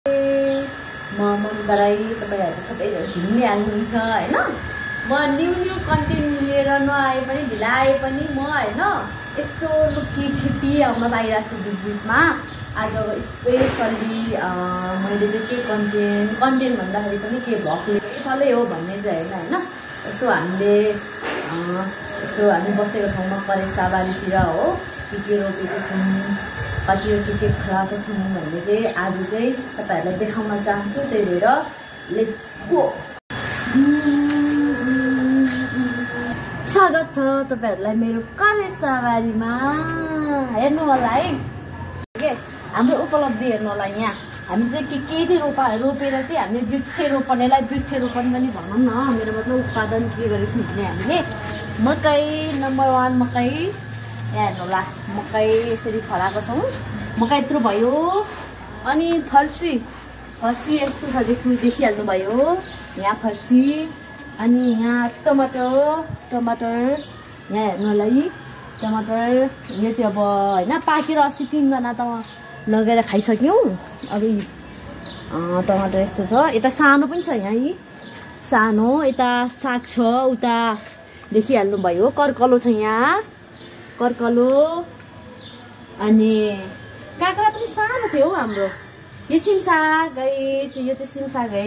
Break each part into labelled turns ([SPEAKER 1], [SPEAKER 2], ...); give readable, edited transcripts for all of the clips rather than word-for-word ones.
[SPEAKER 1] म ममता राई, तपाईहरु सबैले झिम्ने हाल्नुहुन्छ हैन। म न्यू कन्टेन्ट लिएर नआए पनि ढिला आए पनि म हैन यस्तो लुकी छिपी आउन चाहिरहेको छु बिचबिचमा। आज स्पेशली मैले चाहिँ के कन्टेन्ट भन्दाखेरि पनि के भ्लगले सालै हो भन्ने चाहिँ हैन। यसो हामी बसेको ठाउँमा करेसाबारीतिर हो के रोपेको छौँ, कति के खलाएको छौँ भन्ने चाहिँ आज चाहिँ तपाईहरुलाई देखाउन चाहन्छु। त्यही भएर लेट्स गो। स्वागत छ तपाईहरुलाई मेरो करेसाबारीमा। हेर्नु होला है के हाम्रो उपलब्धि हेर्नु होला। यहाँ हामी चाहिँ के चाहिँ रोपेर चाहिँ हामीले वृक्षारोपणलाई वृक्षारोपण पनि भनौँ न। मेरो मतलब उत्पादन के गरेछौँ भने हामीले मकै नम्बर 1 मकै यहाँ हेर्नु होला। मकै यसरी फलाएको छौँ। मकै यत्रो भयो। अनि फर्सी यस्तो छ देखिहाल्नु भयो। यहाँ फर्सी अनि यहाँ टमाटर यहाँ हेर्नु होला है। टमाटर यो चाहिँ अब होइन पाकेर अस्ति 3 जना त लगेर खाइसक्यौँ। अब टमाटर यस्तो छ। यता सानो पनि छ यहाँ सानो। यता साग छ उता देखिहाल्नु भयो। कर्कलो छ यहाँ कर्कलो। अनि काँक्रा पनि सानो थियो हौ हाम्रो। यो सिमसाग है, यो चाहिँ सिमसाग है।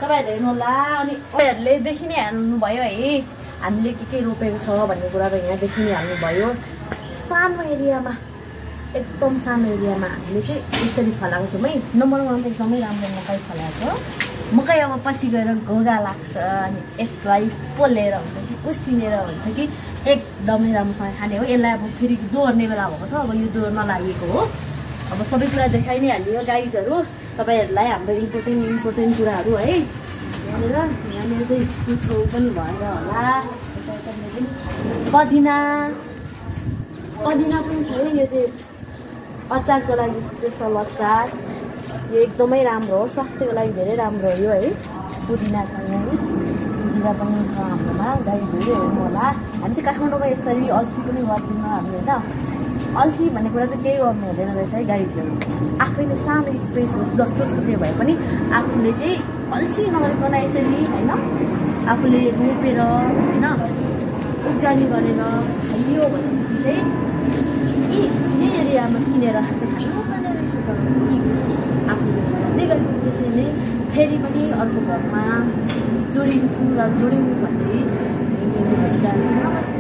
[SPEAKER 1] तपाईहरु हेर्नु होला। अनि तपाईहरुले देखि नै हाल्नु भयो है हामीले के रोपेको छ भन्ने कुरा त यहाँ देखि नै हाल्नु भयो। सानो एरियामा एकदम सानो एरियामा हामीले चाहिँ यसरी फलाएको छौँ है। नम्बर 1 एकदमै राम्रो मकै फलाएको छ। मकै अब पछि गएर घोगा लाग्छ अनि यसलाई पोलेर हुन्छ कि उसिनेर हुन्छ कि एकदमै राम्रोसँग खाने हो। यसलाई अब फेरि दोहोर्ने बेला भएको छ। अब यो दोहोर्न लागेको हो। अब सबै कुरा देखाइ नै हालियो गाइजहरू तपाईहरुलाई हाम्रो इम्पोर्टेन्ट कुराहरू है। यहाँनिर चाहिँ स्कुटको पनि भएर होला। पदिना पनि छ है। यो चाहिँ अचारको लागि स्पेसल अचार। यो एकदमै राम्रो हो। स्वास्थ्यको लागि धेरै राम्रो हो यो है। पुदिना छ यहाँ। पुदिना पनि छ हाम्रोमा। गाइजहरू हेर्नु होला। हामी चाहिँ काठमाडौँमा यसरी अल्छी पनि गर्दैनौँ हामी होइन। अल्छी भन्ने कुरा चाहिँ केही गर्नु हुँदैन रहेछ है गाइजहरू। आफैले सानो स्पेस होस् जस्तो सुकै भए पनि आफूले चाहिँ अल्छी नगरिकन यसरी होइन आफूले रोपेर होइन उब्जनी गरेर खाइयो भनेदेखि चाहिँ यही एरियामा किनेर चाहिँ खानुपर्ने रहेछ त। आफूले गर्दै गरेको त्यसैले फेरि पनि अर्को घरमा जोडिन्छु र जोडिनु भन्दै जान्छु। नमस्ते।